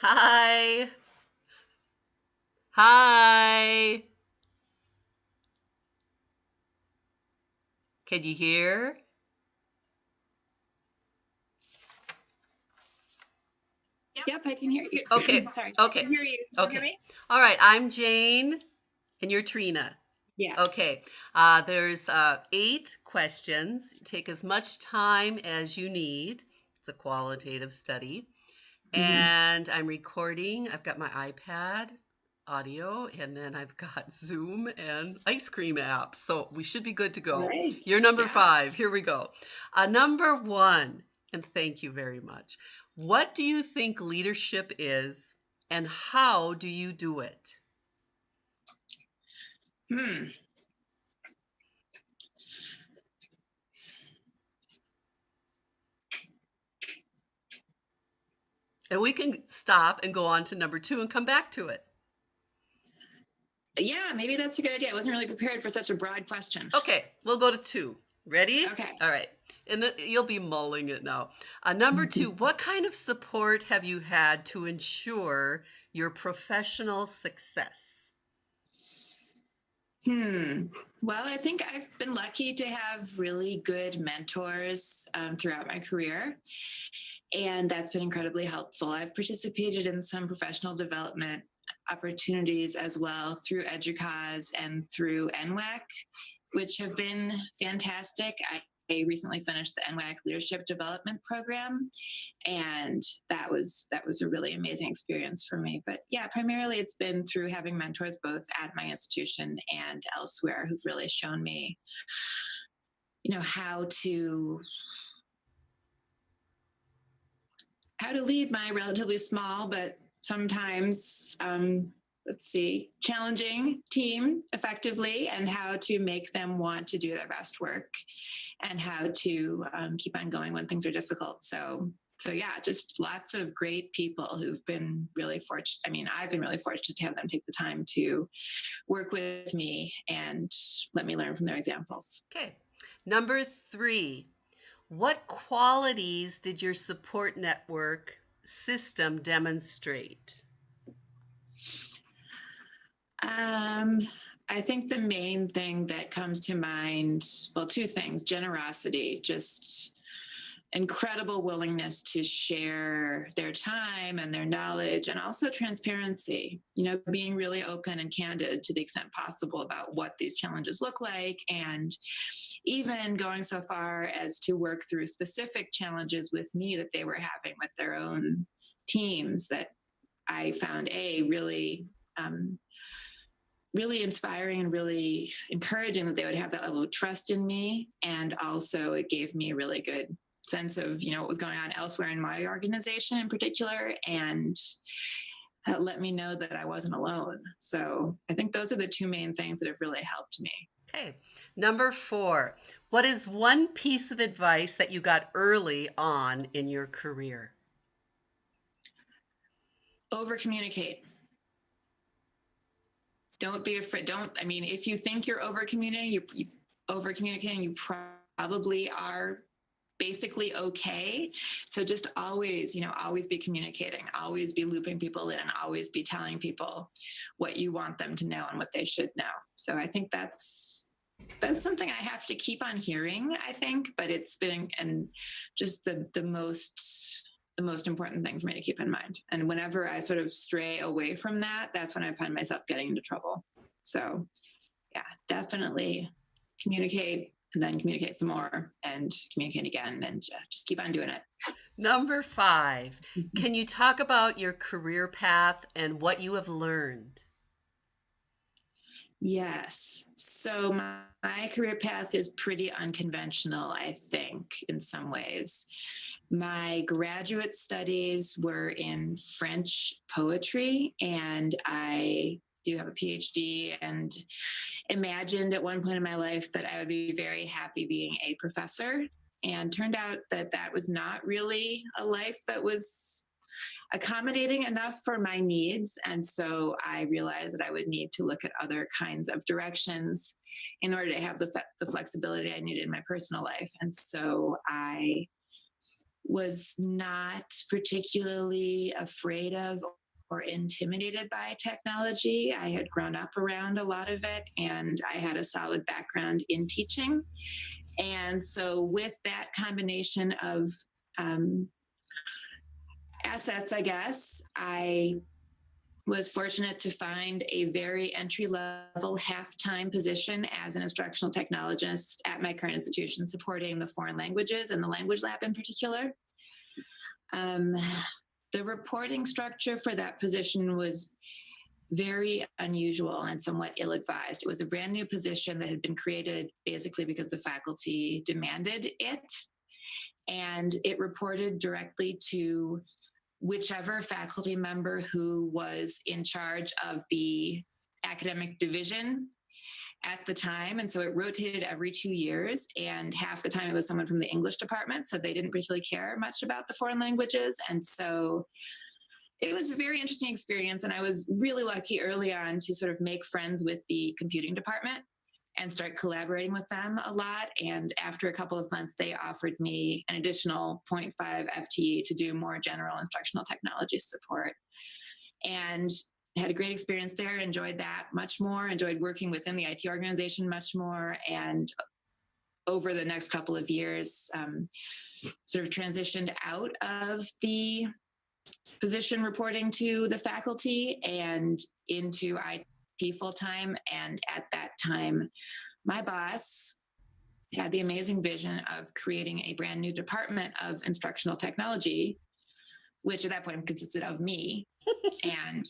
Hi. Hi. Can you hear? Yep, I can hear you. Okay. Sorry, I Okay. can hear you. Can you hear Okay. me? All right. I'm Jane and you're Trina. Yes. Okay. There's 8 questions. Take as much time as you need. It's a qualitative study. Hmm. And I'm recording. I've got my iPad audio, and then I've got Zoom and ice cream app. So we should be good to go. Great. You're number Yeah. 5. Here we go. Number 1, and thank you very much. What do you think leadership is, and how do you do it? Hmm. And we can stop and go on to number 2 and come back to it. Yeah, maybe that's a good idea. I wasn't really prepared for such a broad question. Okay, we'll go to 2. Ready? Okay. All right. And you'll be mulling it now. Number 2, what kind of support have you had to ensure your professional success? Well, I think I've been lucky to have really good mentors throughout my career, and that's been incredibly helpful. I've participated in some professional development opportunities as well through EDUCAUSE and through NWAC, which have been fantastic. I recently finished the NWAC Leadership Development Program, and that was a really amazing experience for me. But yeah, primarily it's been through having mentors both at my institution and elsewhere who've really shown me, how to lead my relatively small but sometimes challenging team effectively, and how to make them want to do their best work, and how to keep on going when things are difficult. So yeah, just lots of great people who've been really fortunate. I mean, I've been really fortunate to have them take the time to work with me and let me learn from their examples. Okay. Number 3, what qualities did your support network system demonstrate? Um, I think the main thing that comes to mind, well, two things: generosity, just incredible willingness to share their time and their knowledge, and also transparency, being really open and candid to the extent possible about what these challenges look like, and even going so far as to work through specific challenges with me that they were having with their own teams, that I found really inspiring and really encouraging, that they would have that level of trust in me. And also it gave me a really good sense of, what was going on elsewhere in my organization in particular, and let me know that I wasn't alone. So I think those are the two main things that have really helped me. Okay. Number 4, what is one piece of advice that you got early on in your career? Over communicate. Don't be afraid. If you think you're over communicating, you over communicating, you probably are basically okay. So just always be communicating, always be looping people in, and always be telling people what you want them to know and what they should know. So I think that's something I have to keep on hearing, I think, but it's been, and just the most important thing for me to keep in mind. And whenever I sort of stray away from that, that's when I find myself getting into trouble. So yeah, definitely communicate, and then communicate some more, and communicate again, and just keep on doing it. Number 5, can you talk about your career path and what you have learned? Yes. So my career path is pretty unconventional, I think, in some ways. My graduate studies were in French poetry, and I do have a PhD, and imagined at one point in my life that I would be very happy being a professor. And turned out that that was not really a life that was accommodating enough for my needs. And so I realized that I would need to look at other kinds of directions in order to have the flexibility I needed in my personal life. And so I was not particularly afraid of or intimidated by technology. I had grown up around a lot of it, and I had a solid background in teaching. And so, with that combination of um, assets, I guess, I was fortunate to find a very entry level half-time position as an instructional technologist at my current institution, supporting the foreign languages and the language lab in particular. Um, the reporting structure for that position was very unusual and somewhat ill-advised. It was a brand new position that had been created basically because the faculty demanded it, and it reported directly to whichever faculty member who was in charge of the academic division at the time. And so it rotated every 2 years, and half the time it was someone from the English department. So they didn't particularly care much about the foreign languages. And so it was a very interesting experience. And I was really lucky early on to sort of make friends with the computing department and start collaborating with them a lot. And after a couple of months, they offered me an additional 0.5 FTE to do more general instructional technology support. And had a great experience there, enjoyed that much more, enjoyed working within the IT organization much more. And over the next couple of years, sort of transitioned out of the position reporting to the faculty and into IT full-time. And at that time, my boss had the amazing vision of creating a brand new department of instructional technology, which at that point consisted of me, and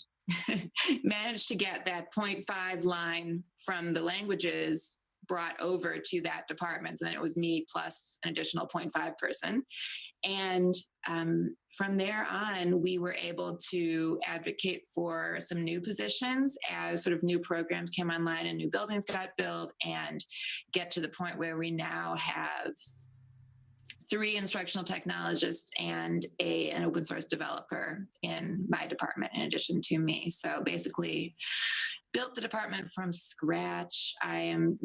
managed to get that 0.5 line from the languages brought over to that department. So then it was me plus an additional 0.5 person. And from there on, we were able to advocate for some new positions as sort of new programs came online and new buildings got built, and get to the point where we now have 3 instructional technologists and an open source developer in my department in addition to me. So basically built the department from scratch. I've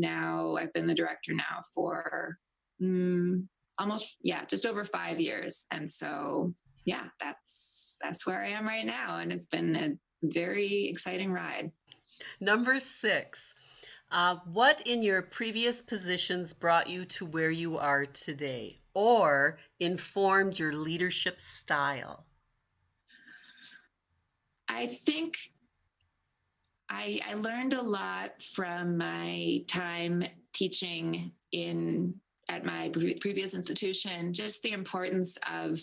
been the director now for just over 5 years. And so, yeah, that's where I am right now. And it's been a very exciting ride. Number 6. What in your previous positions brought you to where you are today or informed your leadership style? I think I learned a lot from my time teaching at my previous institution, just the importance of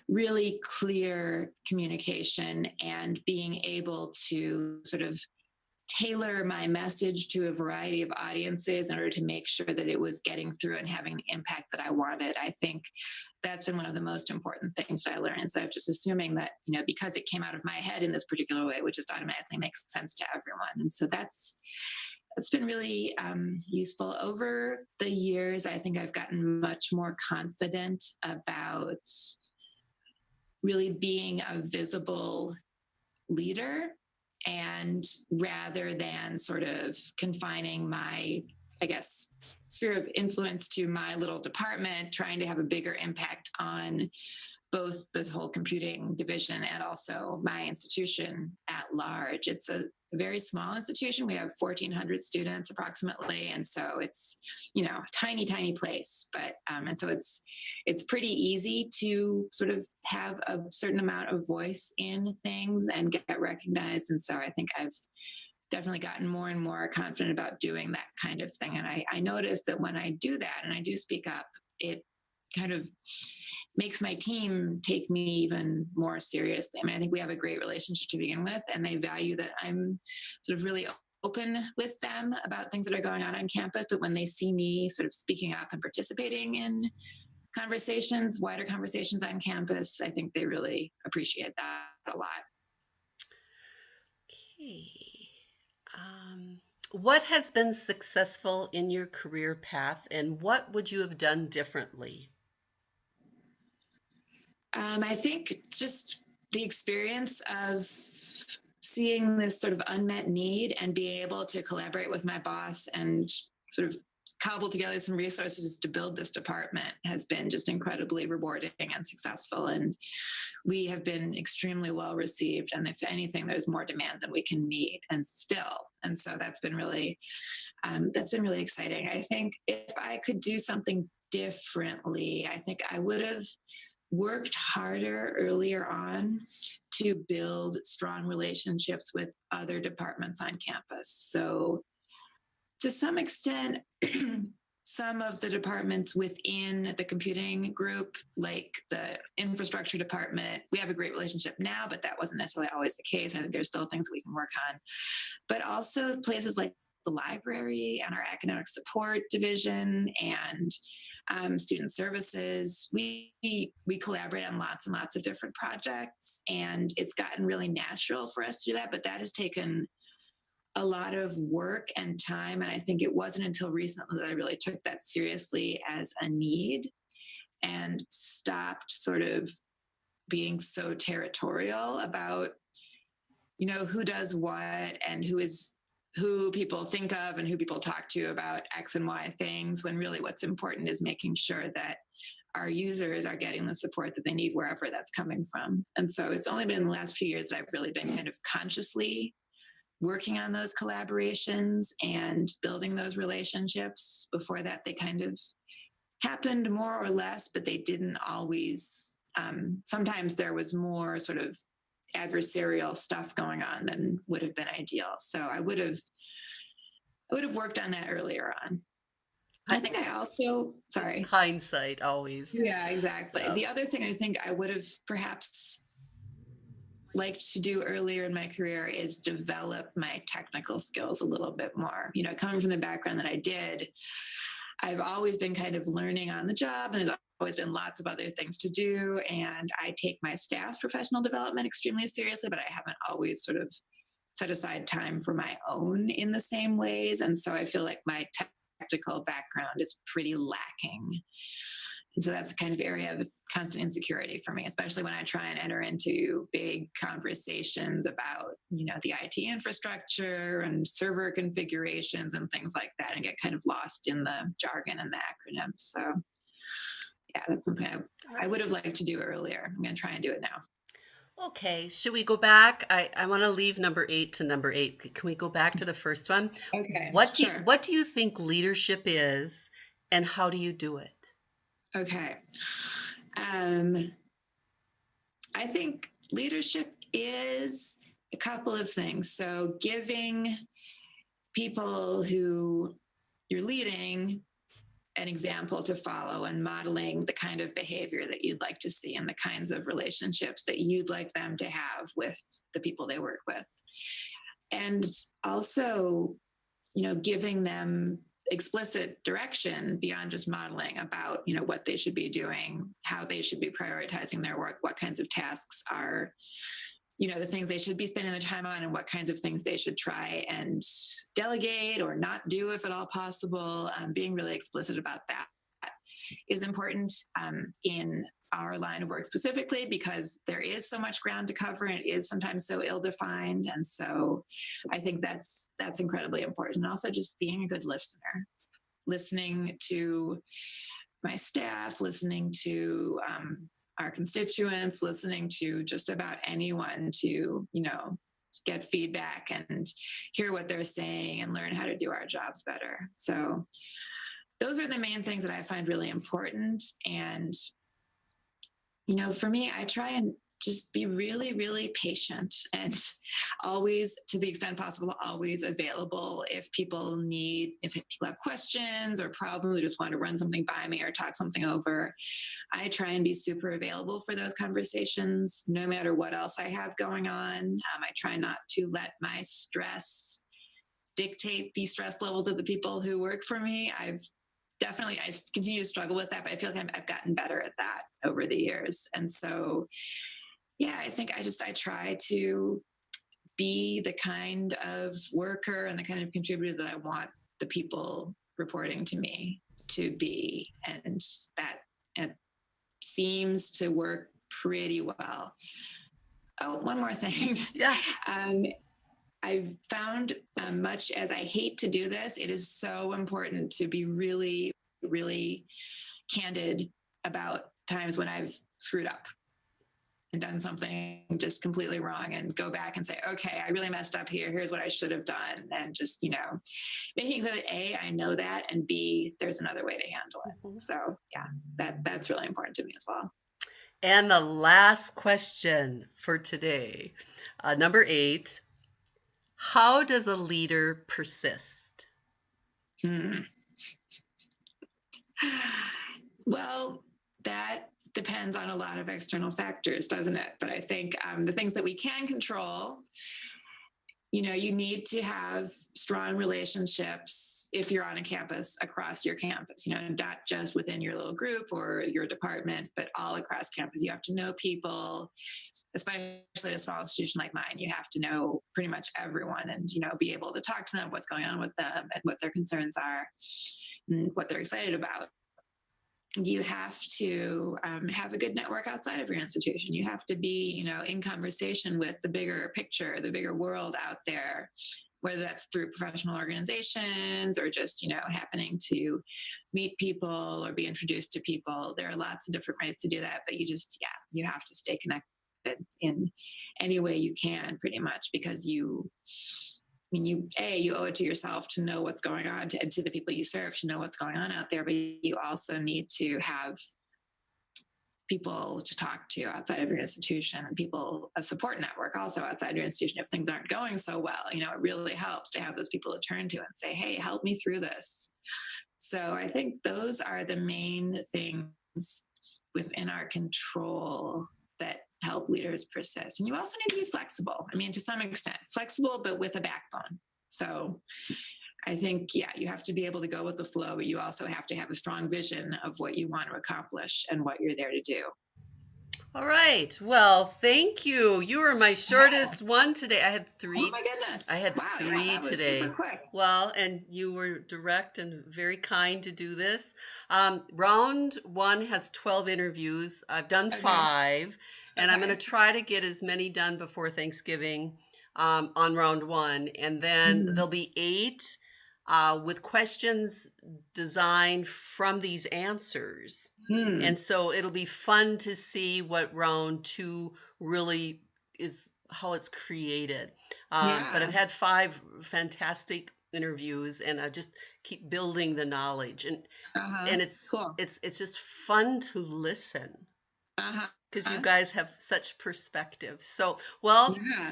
really clear communication and being able to sort of tailor my message to a variety of audiences in order to make sure that it was getting through and having the impact that I wanted. I think that's been one of the most important things that I learned, instead of just assuming that, because it came out of my head in this particular way, which just automatically makes sense to everyone. And so that's been really useful over the years. I think I've gotten much more confident about really being a visible leader, and rather than sort of confining my, sphere of influence to my little department, trying to have a bigger impact on both the whole computing division and also my institution at large. It's a very small institution. We have 1,400 students approximately. And so it's, a tiny, tiny place. But, and so it's pretty easy to sort of have a certain amount of voice in things and get recognized. And so I think I've definitely gotten more and more confident about doing that kind of thing. And I noticed that when I do that and I do speak up, it kind of makes my team take me even more seriously. I mean, I think we have a great relationship to begin with, and they value that I'm sort of really open with them about things that are going on campus. But when they see me sort of speaking up and participating in conversations, wider conversations on campus, I think they really appreciate that a lot. Okay. What has been successful in your career path, and what would you have done differently? I think just the experience of seeing this sort of unmet need and being able to collaborate with my boss and sort of cobble together some resources to build this department has been just incredibly rewarding and successful. And we have been extremely well received. And if anything, there's more demand than we can meet and still. And so that's been really exciting. I think if I could do something differently, I think I would have worked harder earlier on to build strong relationships with other departments on campus. So to some extent, some of the departments within the computing group, like the infrastructure department, we have a great relationship now, but that wasn't necessarily always the case. I think there's still things we can work on. But also places like the library and our academic support division and student services, we collaborate on lots and lots of different projects, and it's gotten really natural for us to do that. But that has taken a lot of work and time, and I think it wasn't until recently that I really took that seriously as a need and stopped sort of being so territorial about, you know, who does what and who people think of and who people talk to about X and Y things, when really what's important is making sure that our users are getting the support that they need wherever that's coming from. And so it's only been in the last few years that I've really been kind of consciously working on those collaborations and building those relationships. Before that, they kind of happened more or less, but they didn't always. Sometimes there was more sort of adversarial stuff going on than would have been ideal. So I would have worked on that earlier on. I think I also, sorry. Hindsight always. Yeah, exactly. The other thing I think I would have perhaps liked to do earlier in my career is develop my technical skills a little bit more. You know, coming from the background that I did, I've always been kind of learning on the job, and there's always been lots of other things to do. And I take my staff's professional development extremely seriously, but I haven't always sort of set aside time for my own in the same ways. And so I feel like my technical background is pretty lacking. And so that's a kind of area of constant insecurity for me, especially when I try and enter into big conversations about, you know, the IT infrastructure and server configurations and things like that, and get kind of lost in the jargon and the acronyms. So yeah, that's something I would have liked to do earlier. I'm going to try and do it now. Okay, should we go back? I want to leave number 8 to number 8. Can we go back to the first one? Okay. What do you think leadership is, and how do you do it? Okay. I think leadership is a couple of things. So giving people who you're leading an example to follow and modeling the kind of behavior that you'd like to see and the kinds of relationships that you'd like them to have with the people they work with. And also, you know, giving them explicit direction beyond just modeling about, you know, what they should be doing, how they should be prioritizing their work, what kinds of tasks are, you know, the things they should be spending their time on, and what kinds of things they should try and delegate or not do if at all possible. Being really explicit about that is important in our line of work specifically, because there is so much ground to cover and it is sometimes so ill-defined. And so I think that's incredibly important. And also just being a good listener, listening to my staff, listening to our constituents, listening to just about anyone to, you know, get feedback and hear what they're saying and learn how to do our jobs better. So those are the main things that I find really important. And, you know, for me, I try and just be really, really patient and always, to the extent possible, always available if people have questions or problems, or just want to run something by me or talk something over. I try and be super available for those conversations, no matter what else I have going on. I try not to let my stress dictate the stress levels of the people who work for me. I continue to struggle with that, but I feel like I've gotten better at that over the years. And so, yeah, I think I try to be the kind of worker and the kind of contributor that I want the people reporting to me to be. And that it seems to work pretty well. Oh, one more thing. Yeah. I found, much as I hate to do this, it is so important to be really, really candid about times when I've screwed up and done something just completely wrong, and go back and say, okay, I really messed up here. Here's what I should have done. And just, making clear that A, I know that, and B, there's another way to handle it. Mhm. So yeah, that's really important to me as well. And the last question for today, number 8, how does a leader persist? Well, that depends on a lot of external factors, doesn't it? But I think the things that we can control, you need to have strong relationships if you're on a campus, across your campus, not just within your little group or your department, but all across campus. You have to know people, especially a small institution like mine. You have to know pretty much everyone, and, be able to talk to them, what's going on with them and what their concerns are and what they're excited about. You have to have a good network outside of your institution. You have to be, in conversation with the bigger picture, the bigger world out there, whether that's through professional organizations or just, happening to meet people or be introduced to people. There are lots of different ways to do that, but you have to stay connected in any way you can, pretty much, because you owe it to yourself to know what's going on, and to the people you serve to know what's going on out there, but you also need to have people to talk to outside of your institution, and a support network also outside your institution. If things aren't going so well, it really helps to have those people to turn to and say, hey, help me through this. So I think those are the main things within our control that help leaders persist. And you also need to be flexible. To some extent, flexible, but with a backbone. So I think, you have to be able to go with the flow, but you also have to have a strong vision of what you want to accomplish and what you're there to do. All right. Well, thank you. You were my shortest one today. I had 3. Oh my goodness. I had wow, 3 that was today. super quick. Well, and you were direct and very kind to do this. Round 1 has 12 interviews. I've done 5, and I'm going to try to get as many done before Thanksgiving on round 1. And then there'll be 8 with questions designed from these answers. And so it'll be fun to see what round 2 really is, how it's created. But I've had 5 fantastic interviews, and I just keep building the knowledge, and it's cool. It's just fun to listen because you guys have such perspective. So,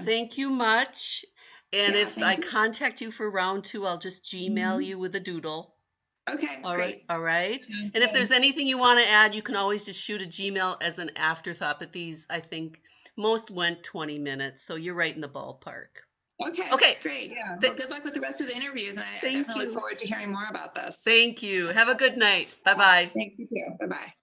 thank you much. And if I contact you for round 2, I'll just Gmail you with a doodle. Okay, great. All right. And if there's anything you want to add, you can always just shoot a Gmail as an afterthought. But these, I think, most went 20 minutes. So you're right in the ballpark. Okay. Great. Yeah. Well, good luck with the rest of the interviews. And I definitely look forward to hearing more about this. Thank you. Have a good night. Bye-bye. Thanks, you too. Bye-bye.